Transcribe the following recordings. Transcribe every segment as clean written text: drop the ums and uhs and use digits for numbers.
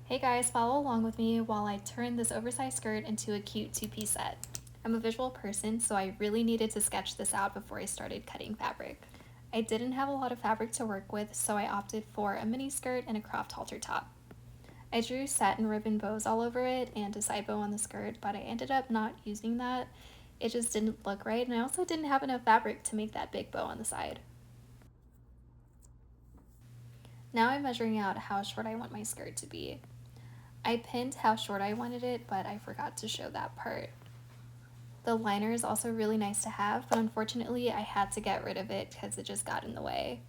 Hey guys, follow along with me while I turn this oversized skirt into a cute two-piece set. I'm a visual person, so I really needed to sketch this out before I started cutting fabric. I didn't have a lot of fabric to work with, so I opted for a mini skirt and a cropped halter top. I drew satin ribbon bows all over it and a side bow on the skirt, but I ended up not using that. It just didn't look right, and I also didn't have enough fabric to make that big bow on the side. Now I'm measuring out how short I want my skirt to be. I pinned how short I wanted it, but I forgot to show that part. The liner is also really nice to have, but unfortunately I had to get rid of it because it just got in the way.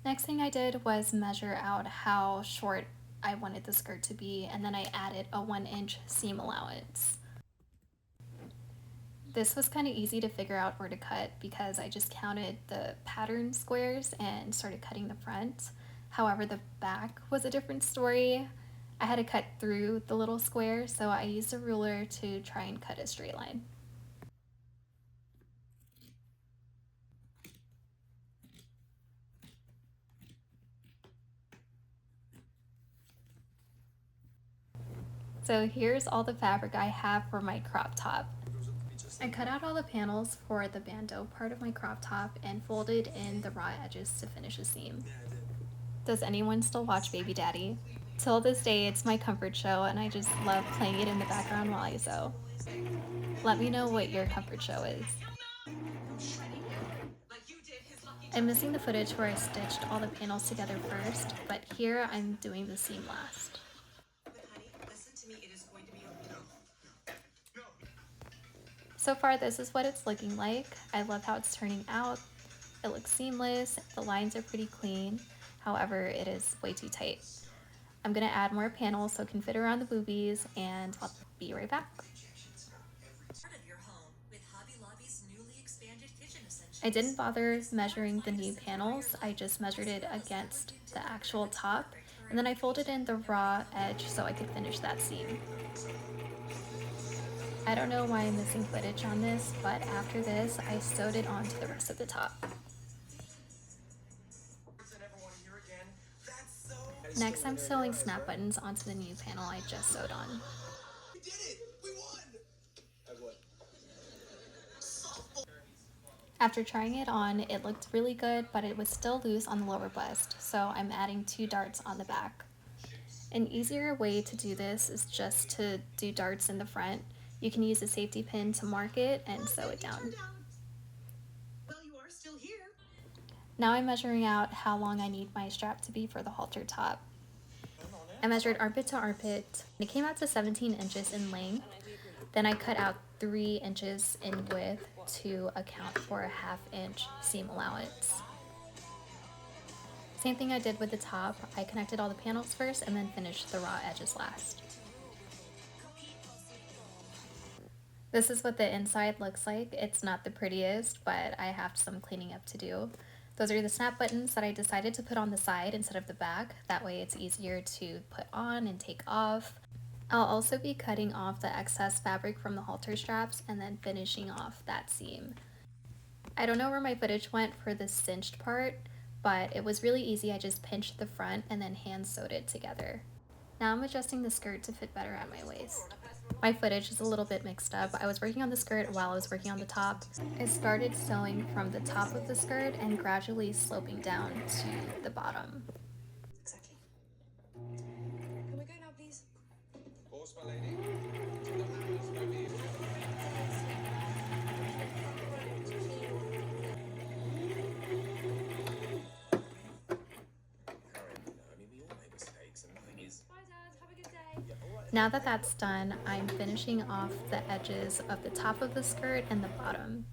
Next thing I did was measure out how short I wanted the skirt to be, and then I added a 1-inch seam allowance. This was kind of easy to figure out where to cut because I just counted the pattern squares and started cutting the front. However, the back was a different story. I had to cut through the little square, so I used a ruler to try and cut a straight line. So here's all the fabric I have for my crop top. I cut out all the panels for the bandeau part of my crop top and folded in the raw edges to finish a seam. Does anyone still watch Baby Daddy? Till this day, it's my comfort show and I just love playing it in the background while I sew. Let me know what your comfort show is. I'm missing the footage where I stitched all the panels together first, but here I'm doing the seam last. So far, this is what it's looking like. I love how it's turning out. It looks seamless, the lines are pretty clean, however, it is way too tight. I'm gonna add more panels so it can fit around the boobies, and I'll be right back. I didn't bother measuring the new panels, I just measured it against the actual top, and then I folded in the raw edge so I could finish that seam. I don't know why I'm missing footage on this, but after this, I sewed it onto the rest of the top. Next, I'm sewing snap buttons onto the new panel I just sewed on. After trying it on, it looked really good, but it was still loose on the lower bust, so I'm adding 2 darts on the back. An easier way to do this is just to do darts in the front. You can use a safety pin to mark it and sew it down. Now I'm measuring out how long I need my strap to be for the halter top. I measured armpit to armpit. It came out to 17 inches in length. Then I cut out 3 inches in width to account for a 1/2 inch seam allowance. Same thing I did with the top. I connected all the panels first and then finished the raw edges last. This is what the inside looks like. It's not the prettiest, but I have some cleaning up to do. Those are the snap buttons that I decided to put on the side instead of the back. That way it's easier to put on and take off. I'll also be cutting off the excess fabric from the halter straps and then finishing off that seam. I don't know where my footage went for the cinched part, but it was really easy. I just pinched the front and then hand sewed it together. Now I'm adjusting the skirt to fit better at my waist. My footage is a little bit mixed up. I was working on the skirt while I was working on the top. I started sewing from the top of the skirt and gradually sloping down to the bottom. Exactly. Can we go now, please? Pause, my lady. The manners, baby. We all make mistakes, and nothing is. Bye, Dad. Have a good day. Yeah, all right. Now that that's done, I'm finishing off the edges of the top of the skirt and the bottom.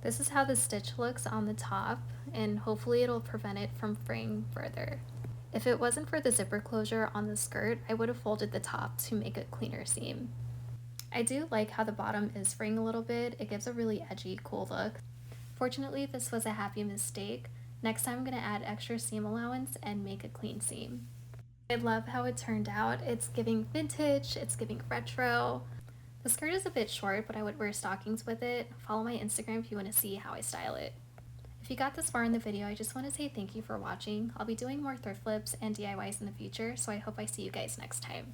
This is how the stitch looks on the top, and hopefully it'll prevent it from fraying further. If it wasn't for the zipper closure on the skirt, I would have folded the top to make a cleaner seam. I do like how the bottom is fraying a little bit. It gives a really edgy, cool look. Fortunately, this was a happy mistake. Next time I'm going to add extra seam allowance and make a clean seam. I love how it turned out. It's giving vintage, it's giving retro. The skirt is a bit short, but I would wear stockings with it. Follow my Instagram if you want to see how I style it. If you got this far in the video, I just want to say thank you for watching. I'll be doing more thrift flips and DIYs in the future, so I hope I see you guys next time.